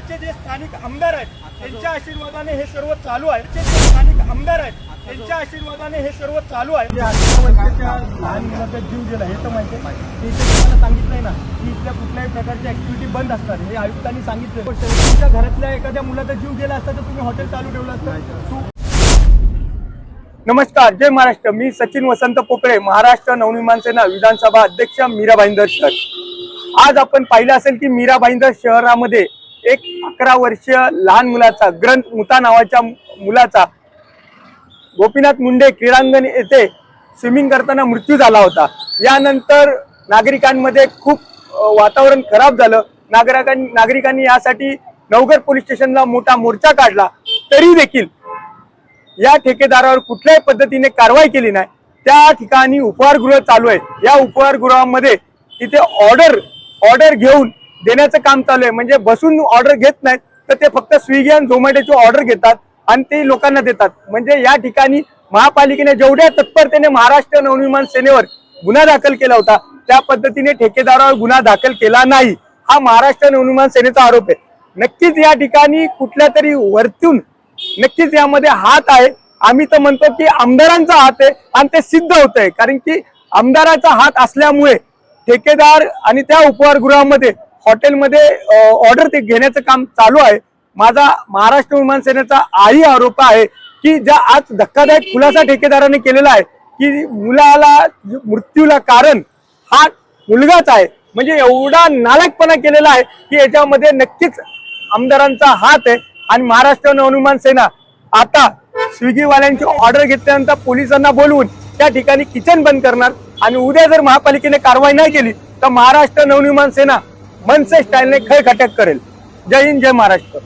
आजचे जे स्थानिक आमदार आहेत त्यांच्या आशीर्वादाने हे सर्व चालू आहे। जे स्थानिक आमदार आहेत त्यांच्या आशीर्वादाने हे सर्व चालू आहे। 18 वर्षाच्या लहान मुलाचा जीव गेला हे तर माहिती आहे। तुम्हाला सांगितलंय ना की इथल्या कुठल्याही प्रकारच्या ऍक्टिव्हिटी बंद असतात, हे आयुक्तांनी सांगितलं। तुमच्या घरातल्या एखाद्या मुलाचा जीव गेला असता तर तुम्ही हॉटेल चालू ठेवलं असतं। नमस्कार, जय महाराष्ट्र। मी सचिन वसंत पोकळे, महाराष्ट्र नवनिर्माण सेना विधानसभा अध्यक्ष मीरा भाईंदर शहर। आज आपण पाहिलं असेल की मीरा भाईंदर शहरामध्ये एक 11 वर्षीय लहान मुलाचा, ग्रंथ मुता नावाच्या मुलाचा गोपीनाथ मुंडे क्रीडांगण येथे स्विमिंग करताना मृत्यू झाला होता। यानंतर नागरिकांमध्ये खूप वातावरण खराब झालं। नागरिकांनी यासाठी नवघर पोलीस स्टेशनला मोठा मोर्चा काढला, तरी देखील या ठेकेदारावर कुठल्याही पद्धतीने कारवाई केली नाही। त्या ठिकाणी उपहारगृह चालू आहे। या उपहारगृहामध्ये तिथे ऑर्डर घेऊन देण्याचं काम चालू आहे। म्हणजे बसून ऑर्डर घेत नाहीत, तर ते फक्त स्विगी आणि झोमॅटोची ऑर्डर घेतात आणि ते लोकांना देतात। म्हणजे या ठिकाणी महापालिकेने जेवढ्या तत्परतेने महाराष्ट्र नवनिर्माण सेनेवर गुन्हा दाखल केला होता, त्या पद्धतीने ठेकेदारावर गुन्हा दाखल केला नाही, हा महाराष्ट्र नवनिर्माण सेनेचा आरोप आहे। नक्कीच या ठिकाणी कुठल्या तरी वरतून नक्कीच यामध्ये हात आहे। आम्ही तर म्हणतो की आमदारांचा हात आहे आणि ते सिद्ध होत आहे, कारण की आमदाराचा हात असल्यामुळे ठेकेदार आणि त्या उपहारगृहामध्ये हॉटेलमध्ये ऑर्डर ते घेण्याचं काम चालू आहे। माझा महाराष्ट्र नवनिर्माण सेनेचा हाही आरोप आहे की ज्या आज धक्कादायक खुलासा ठेकेदाराने केलेला आहे की मुलाला मृत्यूला कारण हा मुलगाच आहे। म्हणजे एवढा नालायकपणा केलेला आहे की याच्यामध्ये नक्कीच आमदारांचा हात आहे। आणि महाराष्ट्र नवनिर्माण सेना आता स्विगीवाल्यांची ऑर्डर घेतल्यानंतर पोलिसांना बोलवून त्या ठिकाणी किचन बंद करणार आणि उद्या जर महापालिकेने कारवाई नाही केली तर महाराष्ट्र नवनिर्माण सेना मनसे स्टाईलने खळखटक करेल। जय हिंद, जय महाराष्ट्र।